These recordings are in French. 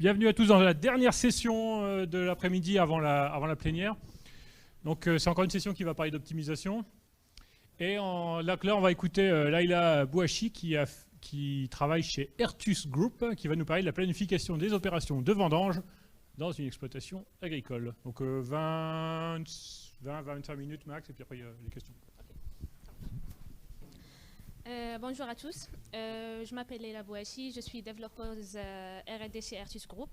Bienvenue à tous dans la dernière session de l'après-midi avant la plénière. Donc c'est encore une session qui va parler d'optimisation. Et là, on va écouter Laila Bouachi qui travaille chez Ertus Group, qui va nous parler de la planification des opérations de vendange dans une exploitation agricole. Donc 20-25 minutes max, et puis après il y a les questions. Bonjour à tous, je m'appelle Laila Bouachi, je suis développeuse R&D chez Ertus Group.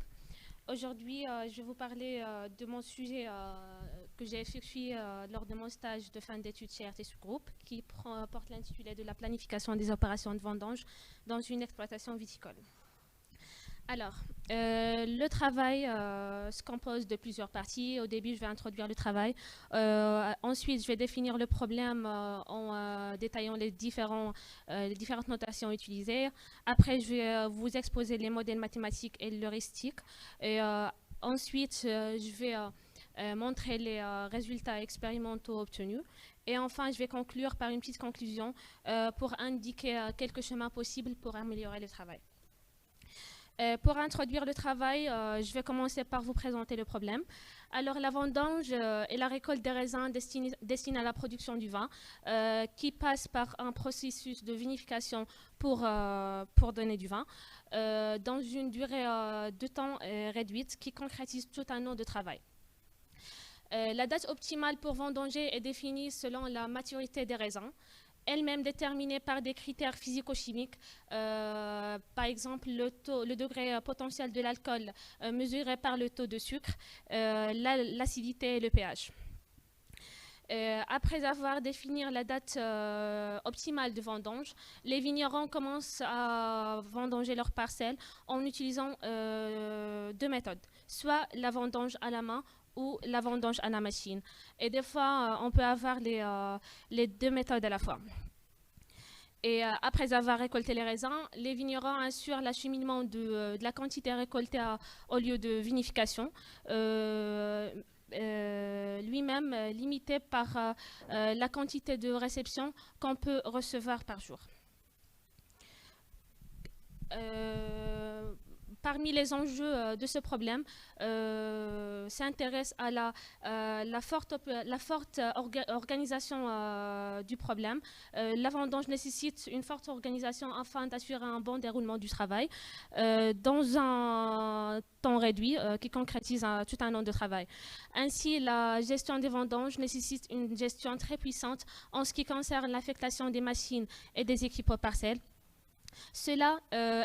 Aujourd'hui, je vais vous parler de mon sujet que j'ai effectué lors de mon stage de fin d'études chez Ertus Group, qui porte l'intitulé de la planification des opérations de vendange dans une exploitation viticole. Alors, le travail se compose de plusieurs parties. Au début, je vais introduire le travail. Ensuite, je vais définir le problème en détaillant les différentes notations utilisées. Après, je vais vous exposer les modèles mathématiques et l'heuristique. Et ensuite, je vais montrer les résultats expérimentaux obtenus. Et enfin, je vais conclure par une petite conclusion pour indiquer quelques chemins possibles pour améliorer le travail. Pour introduire le travail, je vais commencer par vous présenter le problème. Alors, la vendange est la récolte des raisins destinés à la production du vin, qui passe par un processus de vinification pour donner du vin, dans une durée de temps réduite qui concrétise tout un an de travail. La date optimale pour vendanger est définie selon la maturité des raisins, elle-même déterminée par des critères physico-chimiques, par exemple le degré potentiel de l'alcool mesuré par le taux de sucre, l'acidité et le pH. Après avoir défini la date optimale de vendange, les vignerons commencent à vendanger leurs parcelles en utilisant deux méthodes, soit la vendange à la main ou la vendange à la machine. Et des fois, on peut avoir les deux méthodes à la fois. Et après avoir récolté les raisins, les vignerons assurent l'acheminement de la quantité récoltée au lieu de vinification, lui-même limité par la quantité de réception qu'on peut recevoir par jour. Parmi les enjeux de ce problème, s'intéresse à la forte organisation du problème. La vendange nécessite une forte organisation afin d'assurer un bon déroulement du travail dans un temps réduit qui concrétise tout un an de travail. Ainsi, la gestion des vendanges nécessite une gestion très puissante en ce qui concerne l'affectation des machines et des équipes aux parcelles. Cela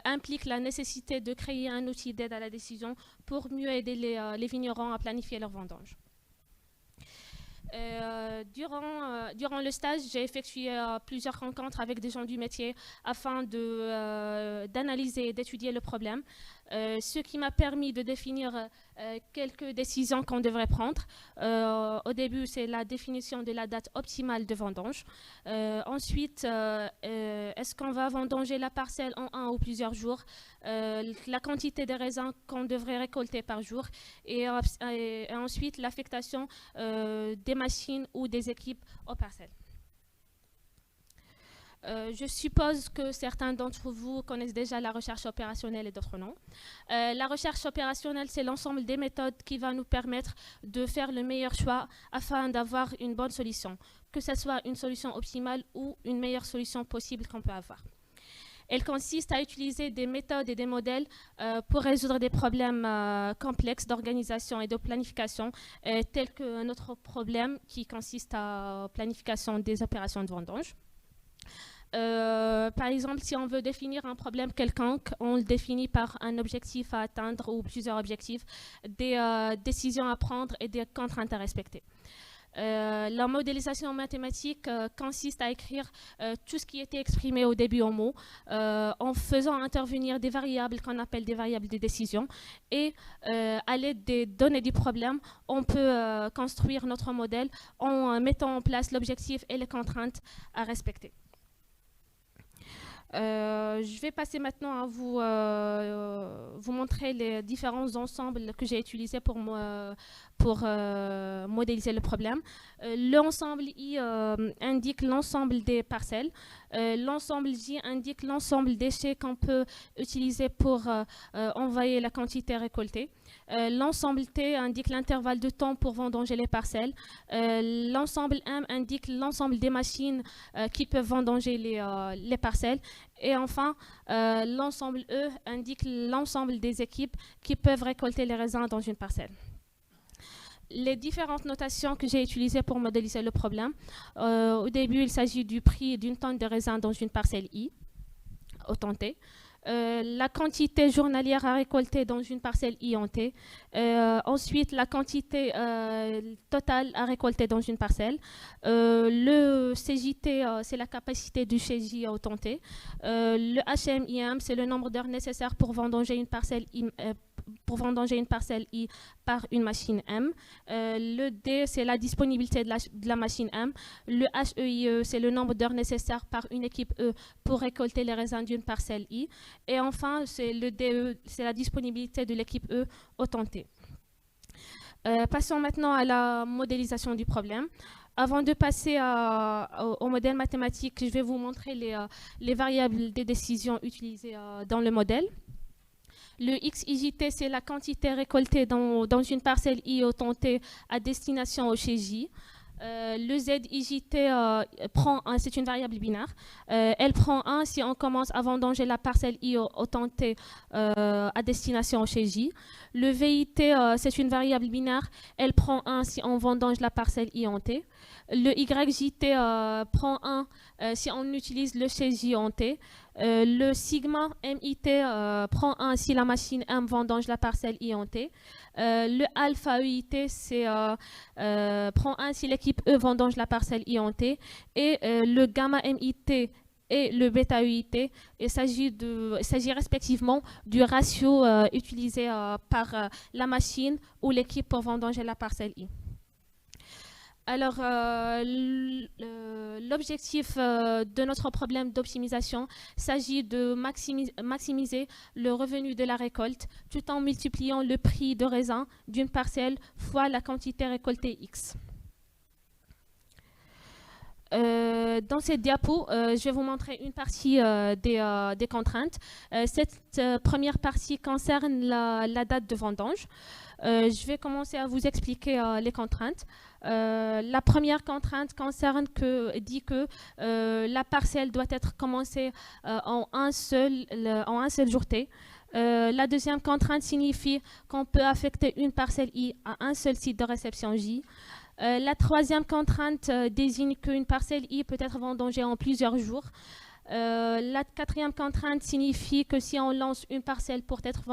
implique la nécessité de créer un outil d'aide à la décision pour mieux aider les vignerons à planifier leur vendange. Durant le stage, j'ai effectué plusieurs rencontres avec des gens du métier afin d'analyser et d'étudier le problème, ce qui m'a permis de définir quelques décisions qu'on devrait prendre. Au début, c'est la définition de la date optimale de vendange. Ensuite, est-ce qu'on va vendanger la parcelle en un ou plusieurs jours, la quantité de raisins qu'on devrait récolter par jour, et ensuite l'affectation des machines ou des équipes aux parcelles. Je suppose que certains d'entre vous connaissent déjà la recherche opérationnelle et d'autres non. La recherche opérationnelle, c'est l'ensemble des méthodes qui va nous permettre de faire le meilleur choix afin d'avoir une bonne solution, que ce soit une solution optimale ou une meilleure solution possible qu'on peut avoir. Elle consiste à utiliser des méthodes et des modèles pour résoudre des problèmes complexes d'organisation et de planification, tels que notre problème qui consiste à la planification des opérations de vendange. Par exemple, si on veut définir un problème quelconque, on le définit par un objectif à atteindre ou plusieurs objectifs, des décisions à prendre et des contraintes à respecter. La modélisation mathématique consiste à écrire tout ce qui était exprimé au début en mots, en faisant intervenir des variables qu'on appelle des variables de décision, et à l'aide des données du problème, on peut construire notre modèle en mettant en place l'objectif et les contraintes à respecter. Je vais passer maintenant à vous montrer les différents ensembles que j'ai utilisés pour pour modéliser le problème. L'ensemble I indique l'ensemble des parcelles. L'ensemble J indique l'ensemble des déchets qu'on peut utiliser pour envoyer la quantité récoltée. L'ensemble T indique l'intervalle de temps pour vendanger les parcelles. L'ensemble M indique l'ensemble des machines qui peuvent vendanger les parcelles. Et enfin, l'ensemble E indique l'ensemble des équipes qui peuvent récolter les raisins dans une parcelle. Les différentes notations que j'ai utilisées pour modéliser le problème. Au début, il s'agit du prix d'une tonne de raisin dans une parcelle I, autant T. La quantité journalière à récolter dans une parcelle I en T. Ensuite, la quantité totale à récolter dans une parcelle. Le CJT, c'est la capacité du CJ autant T. Le HMIM, c'est le nombre d'heures nécessaires pour vendanger une parcelle I, par une machine M. Le D, c'est la disponibilité de la machine M. Le HEIE, c'est le nombre d'heures nécessaires par une équipe E pour récolter les raisins d'une parcelle I. Et enfin, c'est le DE, c'est la disponibilité de l'équipe E autant T. Passons maintenant à la modélisation du problème. Avant de passer au modèle mathématique, je vais vous montrer les variables des décisions utilisées dans le modèle. Le XIJT, c'est la quantité récoltée dans une parcelle I autant T à destination au chez J. Le ZIJT c'est une variable binaire. Elle prend 1 si on commence à vendanger la parcelle I autant T à destination chez J. Le VIT, c'est une variable binaire. Elle prend 1 si on vendange la parcelle I en T. Le YJT prend 1 si on utilise le chez J en T. Le sigma MIT prend 1 si la machine M vendange la parcelle I en T. Le alpha EIT prend 1 si l'équipe E vendange la parcelle I en T. Et le gamma MIT et le bêta EIT, il s'agit respectivement du ratio utilisé par la machine ou l'équipe pour vendanger la parcelle I. Alors, l'objectif de notre problème d'optimisation s'agit de maximiser le revenu de la récolte tout en multipliant le prix de raisin d'une parcelle fois la quantité récoltée X. Dans cette diapo, je vais vous montrer une partie des contraintes. Cette première partie concerne la date de vendange. Je vais commencer à vous expliquer les contraintes. La première contrainte dit que la parcelle doit être commencée en un seul jour T. La deuxième contrainte signifie qu'on peut affecter une parcelle I à un seul site de réception J. La troisième contrainte désigne qu'une parcelle I peut être vendangée en plusieurs jours. La quatrième contrainte signifie que si on lance une parcelle pour être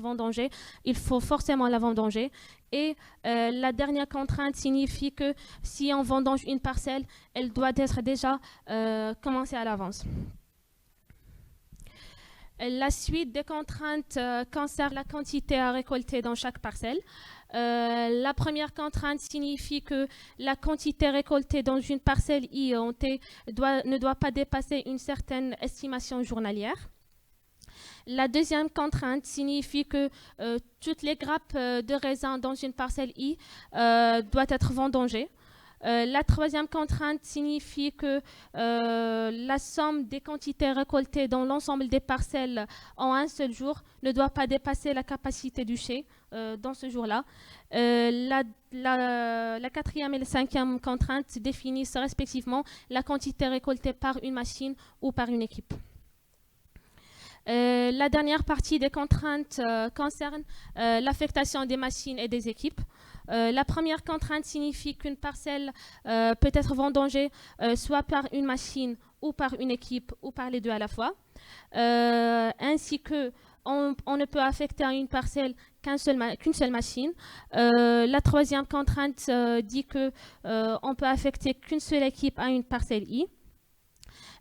vendangée, il faut forcément la vendanger. Et la dernière contrainte signifie que si on vendange une parcelle, elle doit être déjà commencée à l'avance. La suite des contraintes concerne la quantité à récolter dans chaque parcelle. La première contrainte signifie que la quantité récoltée dans une parcelle I en T ne doit pas dépasser une certaine estimation journalière. La deuxième contrainte signifie que toutes les grappes de raisin dans une parcelle I doivent être vendangées. La troisième contrainte signifie que la somme des quantités récoltées dans l'ensemble des parcelles en un seul jour ne doit pas dépasser la capacité du chai dans ce jour-là. La quatrième et la cinquième contrainte définissent respectivement la quantité récoltée par une machine ou par une équipe. La dernière partie des contraintes concerne l'affectation des machines et des équipes. La première contrainte signifie qu'une parcelle peut être vendangée soit par une machine ou par une équipe ou par les deux à la fois, ainsi que on ne peut affecter à une parcelle qu'une seule machine. La troisième contrainte dit qu'on peut affecter qu'une seule équipe à une parcelle I.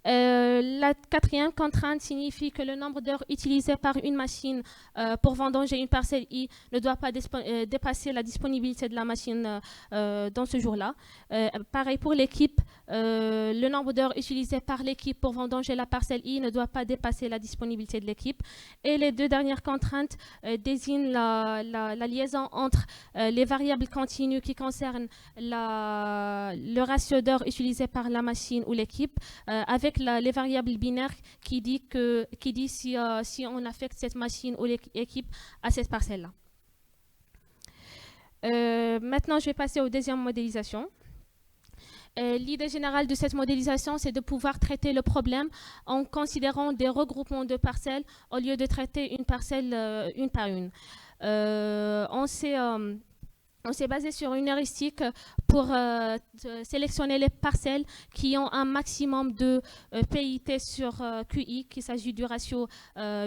La quatrième contrainte signifie que le nombre d'heures utilisées par une machine pour vendanger une parcelle I ne doit pas dépasser la disponibilité de la machine dans ce jour-là. Pareil pour l'équipe, le nombre d'heures utilisées par l'équipe pour vendanger la parcelle I ne doit pas dépasser la disponibilité de l'équipe. Et les deux dernières contraintes désignent la liaison entre les variables continues qui concernent le ratio d'heures utilisées par la machine ou l'équipe avec les variables binaires qui dit si on affecte cette machine ou l'équipe à cette parcelle-là. Maintenant, je vais passer aux deuxième modélisation. L'idée générale de cette modélisation, c'est de pouvoir traiter le problème en considérant des regroupements de parcelles au lieu de traiter une parcelle une par une. On s'est basé sur une heuristique pour sélectionner les parcelles qui ont un maximum de PIT sur QI, qu'il s'agit du ratio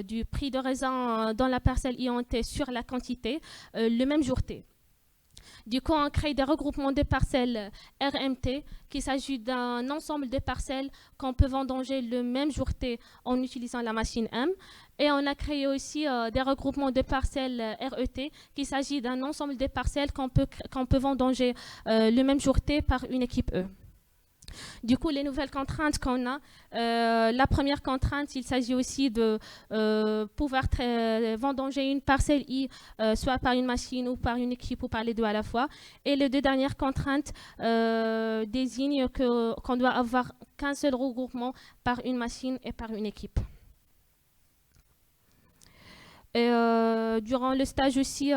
du prix de raisin dans la parcelle INT sur la quantité, le même jour T. Du coup, on crée des regroupements de parcelles RMT, qu'il s'agit d'un ensemble de parcelles qu'on peut vendanger le même jour T en utilisant la machine M. Et on a créé aussi des regroupements de parcelles RET, qu'il s'agit d'un ensemble de parcelles qu'on peut vendanger le même jour T par une équipe E. Du coup, les nouvelles contraintes qu'on a, la première contrainte, il s'agit aussi de pouvoir vendanger une parcelle I, soit par une machine ou par une équipe ou par les deux à la fois. Et les deux dernières contraintes désignent qu'on doit avoir qu'un seul regroupement par une machine et par une équipe. Et, durant le stage aussi,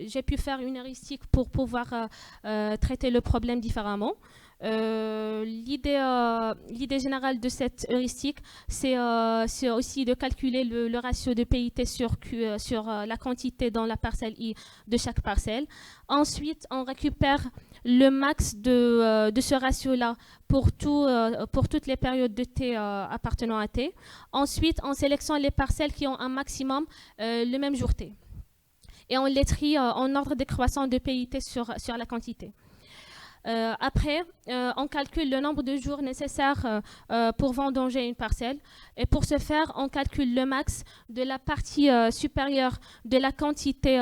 j'ai pu faire une heuristique pour pouvoir traiter le problème différemment. L'idée générale de cette heuristique, c'est aussi de calculer le ratio de PIT sur la quantité dans la parcelle I de chaque parcelle. Ensuite, on récupère le max de ce ratio-là pour toutes les périodes de T appartenant à T. Ensuite, on sélectionne les parcelles qui ont un maximum le même jour T. Et on les trie en ordre décroissant de PIT sur la quantité. Après, on calcule le nombre de jours nécessaires pour vendanger une parcelle. Et pour ce faire, on calcule le max de la partie supérieure de la quantité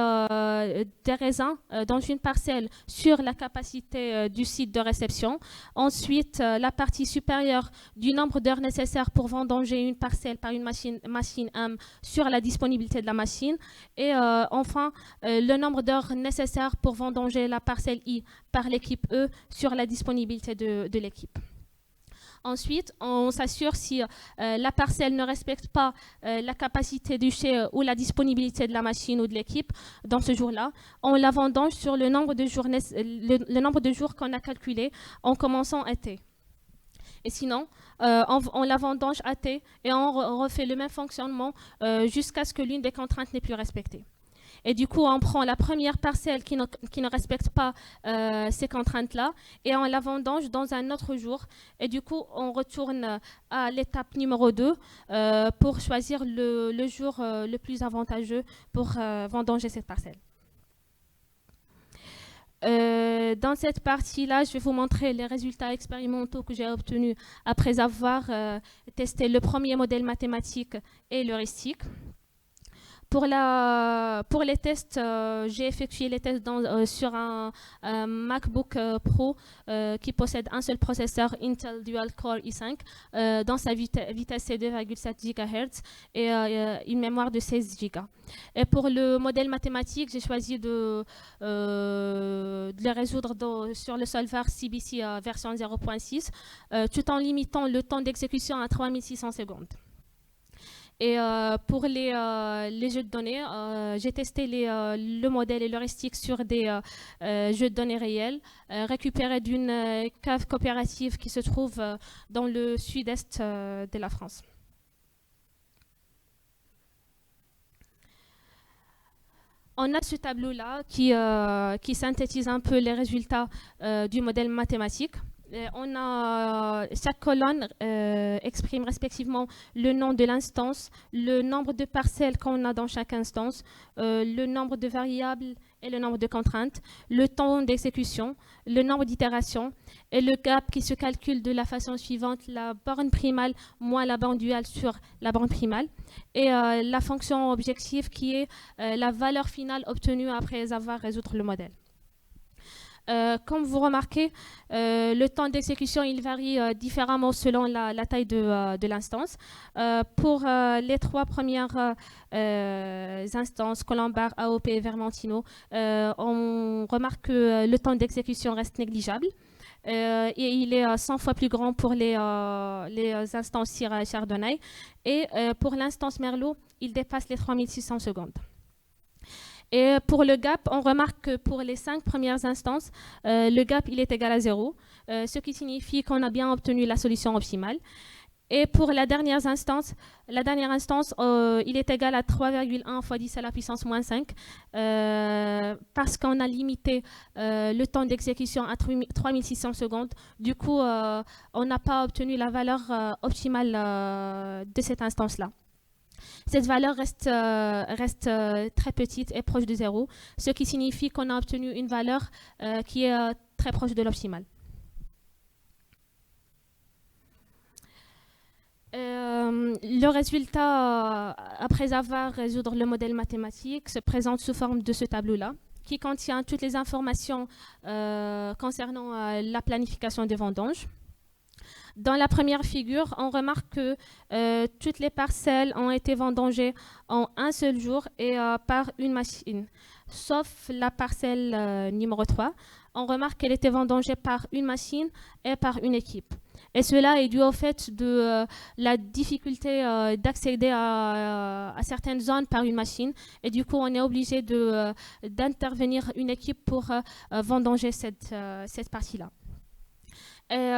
des raisins dans une parcelle sur la capacité du site de réception. Ensuite, la partie supérieure du nombre d'heures nécessaires pour vendanger une parcelle par une machine M sur la disponibilité de la machine. Et enfin, le nombre d'heures nécessaires pour vendanger la parcelle I par l'équipe E sur la disponibilité de l'équipe. Ensuite, on s'assure si la parcelle ne respecte pas la capacité du chai ou la disponibilité de la machine ou de l'équipe dans ce jour-là. On la vendange sur le nombre de jours qu'on a calculé en commençant à T. Et sinon, on la vendange à T et on refait le même fonctionnement jusqu'à ce que l'une des contraintes n'est plus respectée. Et du coup, on prend la première parcelle qui ne respecte pas ces contraintes-là et on la vendange dans un autre jour. Et du coup, on retourne à l'étape numéro 2 pour choisir le jour le plus avantageux pour vendanger cette parcelle. Dans cette partie-là, je vais vous montrer les résultats expérimentaux que j'ai obtenus après avoir testé le premier modèle mathématique et l'heuristique. Pour les tests, j'ai effectué les tests sur un MacBook Pro qui possède un seul processeur Intel Dual Core i5 dans sa vitesse c'est 2,7 GHz et une mémoire de 16 Go. Et pour le modèle mathématique, j'ai choisi de les résoudre sur le solver CBC version 0.6 tout en limitant le temps d'exécution à 3600 secondes. Et pour les jeux de données, j'ai testé le modèle et l'heuristique sur des jeux de données réels récupérés d'une cave coopérative qui se trouve dans le sud-est de la France. On a ce tableau-là qui synthétise un peu les résultats du modèle mathématique. Chaque colonne exprime respectivement le nom de l'instance, le nombre de parcelles qu'on a dans chaque instance, le nombre de variables et le nombre de contraintes, le temps d'exécution, le nombre d'itérations et le gap qui se calcule de la façon suivante, la borne primale moins la borne duale sur la borne primale, et la fonction objective qui est la valeur finale obtenue après avoir résolu le modèle. Comme vous remarquez, le temps d'exécution il varie différemment selon la taille de l'instance. Pour les 3 premières instances, Colombar, AOP et Vermentino, on remarque que le temps d'exécution reste négligeable. Et il est 100 fois plus grand pour les instances Syrah et Chardonnay. Et pour l'instance Merlot, il dépasse les 3600 secondes. Et pour le gap, on remarque que pour les 5 premières instances, le gap il est égal à 0, ce qui signifie qu'on a bien obtenu la solution optimale. Et pour la dernière instance, il est égal à 3,1 fois 10 à la puissance moins 5, parce qu'on a limité le temps d'exécution à 3600 secondes. Du coup, on n'a pas obtenu la valeur optimale de cette instance-là. Cette valeur reste très petite et proche de 0, ce qui signifie qu'on a obtenu une valeur qui est très proche de l'optimale. Le résultat, après avoir résolu le modèle mathématique, se présente sous forme de ce tableau-là, qui contient toutes les informations concernant la planification des vendanges. Dans la première figure, on remarque que toutes les parcelles ont été vendangées en un seul jour et par une machine, sauf la parcelle numéro 3. On remarque qu'elle était vendangée par une machine et par une équipe. Et cela est dû au fait de la difficulté d'accéder à certaines zones par une machine. Et du coup, on est obligé d'intervenir une équipe pour vendanger cette partie-là.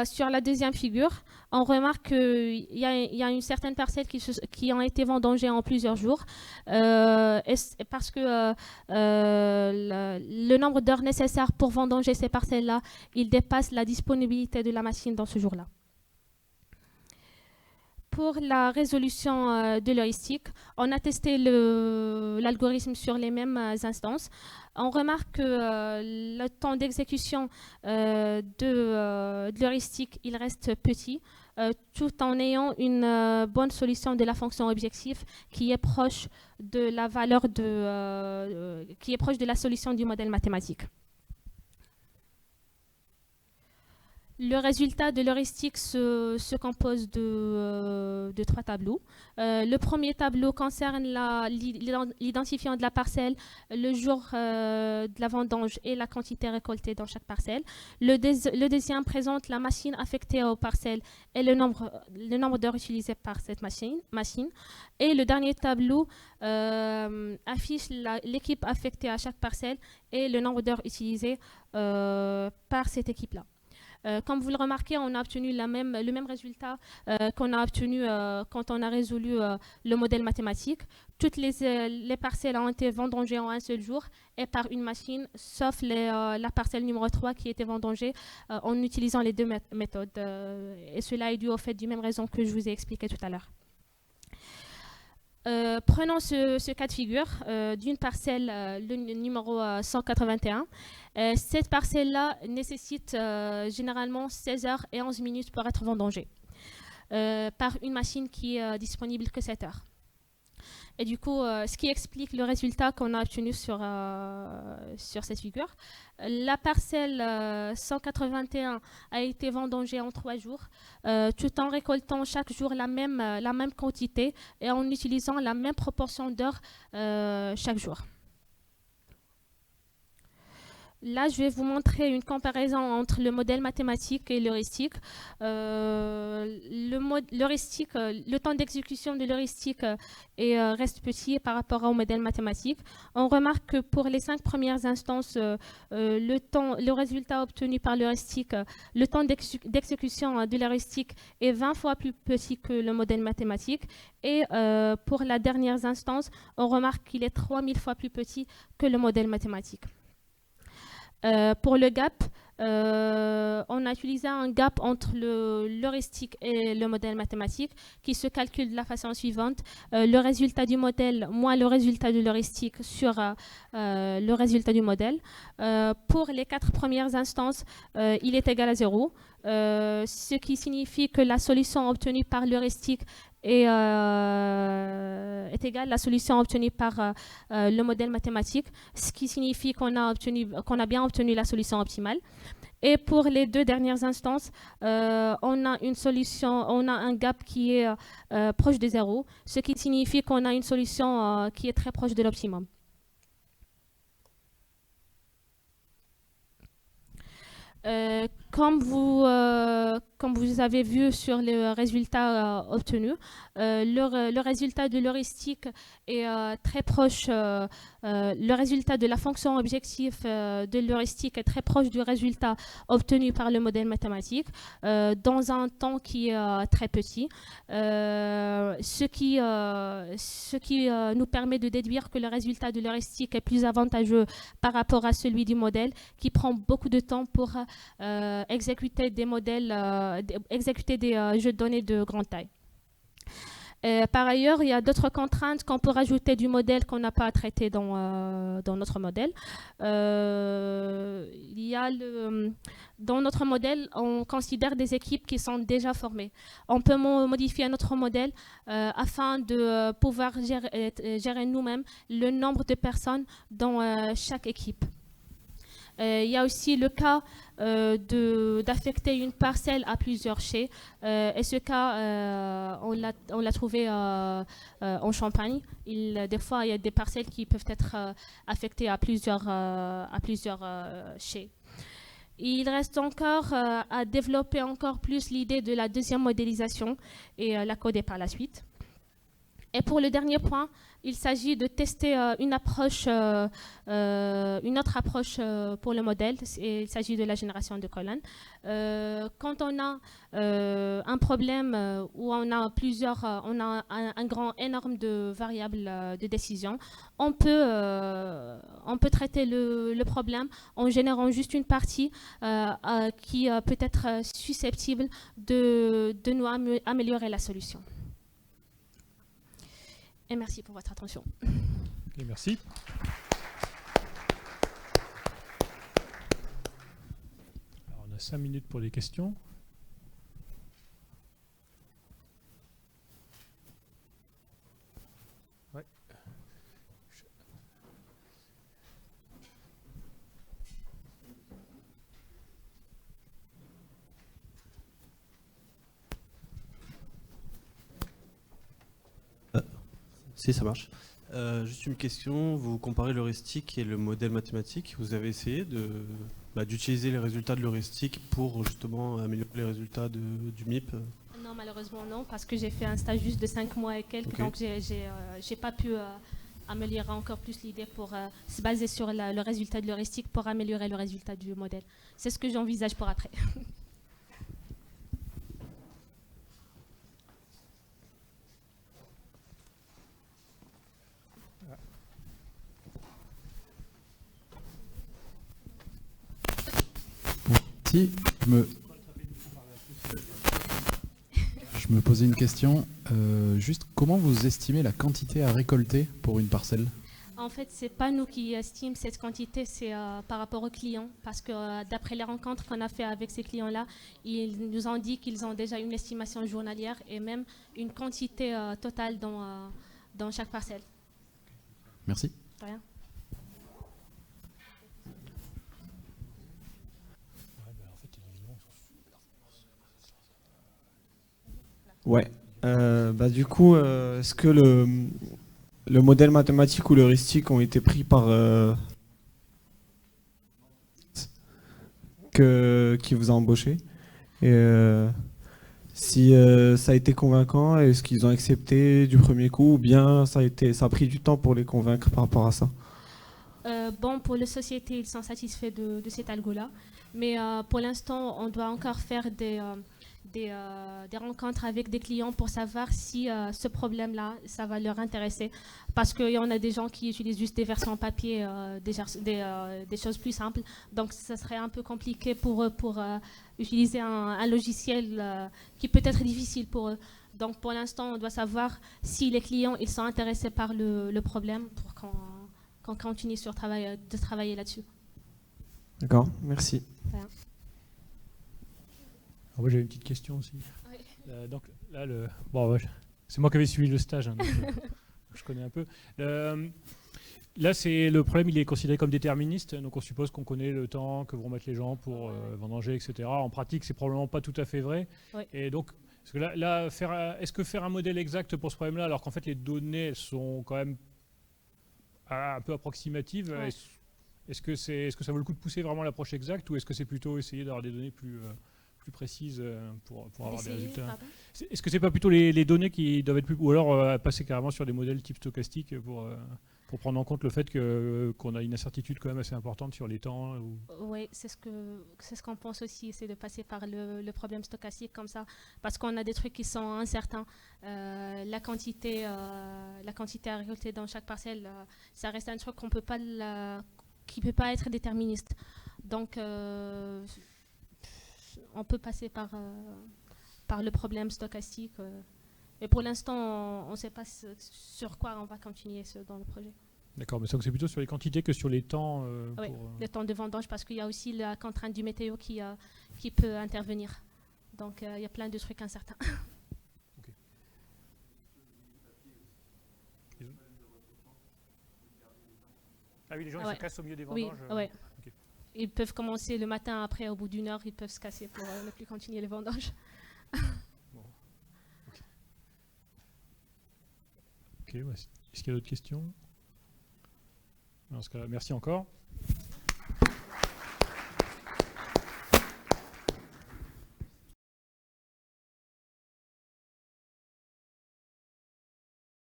Sur la deuxième figure, on remarque qu'il y a une certaine parcelle qui ont été vendangées en plusieurs jours, parce que le nombre d'heures nécessaires pour vendanger ces parcelles-là, il dépasse la disponibilité de la machine dans ce jour-là. Pour la résolution de l'heuristique, on a testé l'algorithme sur les mêmes instances. On remarque que le temps d'exécution de l'heuristique il reste petit, tout en ayant une bonne solution de la fonction objective qui est proche de la valeur qui est proche de la solution du modèle mathématique. Le résultat de l'heuristique se compose de 3 tableaux. Le premier tableau concerne l'identifiant de la parcelle, le jour de la vendange et la quantité récoltée dans chaque parcelle. Le deuxième présente la machine affectée aux parcelles et le nombre d'heures utilisées par cette machine. Et le dernier tableau affiche l'équipe affectée à chaque parcelle et le nombre d'heures utilisées par cette équipe-là. Comme vous le remarquez, on a obtenu le même résultat qu'on a obtenu quand on a résolu le modèle mathématique. Toutes les parcelles ont été vendangées en un seul jour et par une machine, sauf la parcelle numéro 3 qui était vendangée en utilisant les 2 méthodes. Et cela est dû au fait du même raison que je vous ai expliqué tout à l'heure. Prenons ce cas de figure d'une parcelle, le numéro 181. Cette parcelle-là nécessite généralement 16 heures et 11 minutes pour être vendangée par une machine qui est disponible que 7 heures. Et du coup, ce qui explique le résultat qu'on a obtenu sur cette figure. La parcelle 181 a été vendangée en 3 jours, tout en récoltant chaque jour la même quantité et en utilisant la même proportion d'heures chaque jour. Là, je vais vous montrer une comparaison entre le modèle mathématique et l'heuristique. Le temps d'exécution de l'heuristique reste petit par rapport au modèle mathématique. On remarque que pour les 5 premières instances, le résultat obtenu par l'heuristique, le temps d'exécution de l'heuristique est 20 fois plus petit que le modèle mathématique. Et pour la dernière instance, on remarque qu'il est 3000 fois plus petit que le modèle mathématique. Pour le gap, on a utilisé un gap entre l'heuristique et le modèle mathématique qui se calcule de la façon suivante. Le résultat du modèle moins le résultat de l'heuristique sur le résultat du modèle. Pour les 4 premières instances, il est égal à 0, ce qui signifie que la solution obtenue par l'heuristique est égale à la solution obtenue par le modèle mathématique, ce qui signifie qu'on a bien obtenu la solution optimale. Et pour les 2 dernières instances, on a une solution, on a un gap qui est proche de 0, ce qui signifie qu'on a une solution qui est très proche de l'optimum. Comme vous avez vu sur les résultats obtenus, le résultat de l'heuristique est très proche, le résultat de la fonction objectif de l'heuristique est très proche du résultat obtenu par le modèle mathématique dans un temps qui est très petit, ce qui nous permet de déduire que le résultat de l'heuristique est plus avantageux par rapport à celui du modèle qui prend beaucoup de temps pour exécuter des modèles, exécuter des jeux de données de grande taille. Par ailleurs, il y a d'autres contraintes qu'on peut rajouter du modèle qu'on n'a pas traité dans notre modèle. Dans notre modèle, on considère des équipes qui sont déjà formées. On peut modifier notre modèle afin de pouvoir gérer nous-mêmes le nombre de personnes dans chaque équipe. Il y a aussi le cas d'affecter une parcelle à plusieurs chais. Et ce cas, on l'a trouvé en Champagne. Des fois, il y a des parcelles qui peuvent être affectées à plusieurs chais. Il reste encore à développer encore plus l'idée de la deuxième modélisation et la coder par la suite. Et pour le dernier point, il s'agit de tester une autre approche pour le modèle. Il s'agit de la génération de colonnes. Quand on a un problème où on a un grand énorme de variables de décision, on peut traiter le problème en générant juste une partie qui peut être susceptible de nous améliorer la solution. Et merci pour votre attention. Okay, merci. Alors, on a 5 minutes pour les questions. Ouais. Si, ça marche. Juste une question, vous comparez l'heuristique et le modèle mathématique. Vous avez essayé d'utiliser les résultats de l'heuristique pour justement améliorer les résultats du MIP? Non, malheureusement non, parce que j'ai fait un stage juste de 5 mois et quelques, okay. Donc j'ai pas pu améliorer encore plus l'idée pour se baser sur le résultat de l'heuristique pour améliorer le résultat du modèle. C'est ce que j'envisage pour après. Si, je me posais une question. Juste, comment vous estimez la quantité à récolter pour une parcelle? En fait, ce n'est pas nous qui estimons cette quantité, c'est par rapport aux clients. Parce que d'après les rencontres qu'on a fait avec ces clients-là, ils nous ont dit qu'ils ont déjà une estimation journalière et même une quantité totale dans chaque parcelle. Merci. De rien. Ouais. Du coup, est-ce que le modèle mathématique ou l'heuristique ont été pris par qui vous a embauché? Et si ça a été convaincant, est-ce qu'ils ont accepté du premier coup ou bien ça a pris du temps pour les convaincre par rapport à ça? Pour les sociétés, ils sont satisfaits de cet algo-là. Mais pour l'instant, on doit encore faire des rencontres avec des clients pour savoir si ce problème-là, ça va leur intéresser. Parce qu'il y en a des gens qui utilisent juste des versions papier, des choses plus simples. Donc, ça serait un peu compliqué pour eux pour utiliser un logiciel qui peut être difficile pour eux. Donc, pour l'instant, on doit savoir si les clients ils sont intéressés par le problème pour qu'on continue de travailler là-dessus. D'accord, merci. Voilà. Moi, j'avais une petite question aussi. Oui. Donc, là, bon, ouais, c'est moi qui avais suivi le stage, hein, donc, je connais un peu. Là, le problème, il est considéré comme déterministe, donc on suppose qu'on connaît le temps que vont mettre les gens pour vendanger, etc. En pratique, c'est probablement pas tout à fait vrai. Oui. Et donc, parce que là est-ce que faire un modèle exact pour ce problème-là, alors qu'en fait les données sont quand même un peu approximatives, Ouais. est-ce que ça vaut le coup de pousser vraiment l'approche exacte, ou est-ce que c'est plutôt essayer d'avoir des données plus précises pour avoir des Essayer, résultats? pardon. Est-ce que c'est pas plutôt les données qui doivent être plus... Ou alors passer carrément sur des modèles type stochastique pour prendre en compte le fait qu'on a une incertitude quand même assez importante sur les temps Oui, c'est ce qu'on pense aussi, c'est de passer par le problème stochastique comme ça, parce qu'on a des trucs qui sont incertains. La quantité à récolter dans chaque parcelle, ça reste un truc qui peut pas être déterministe. Donc, on peut passer par le problème stochastique. Mais pour l'instant, on ne sait pas sur quoi on va continuer dans le projet. D'accord, mais ça c'est plutôt sur les quantités que sur les temps. Oui, le temps de vendange, parce qu'il y a aussi la contrainte du météo qui peut intervenir. Donc il y a plein de trucs incertains. Okay. Ah oui, les gens ils se cassent au milieu des vendanges. Oui, ouais. Okay. Ils peuvent commencer le matin, après au bout d'une heure, ils peuvent se casser pour ne plus continuer les vendanges. Bon. Ok, est-ce qu'il y a d'autres questions? Dans ce cas-là, merci encore.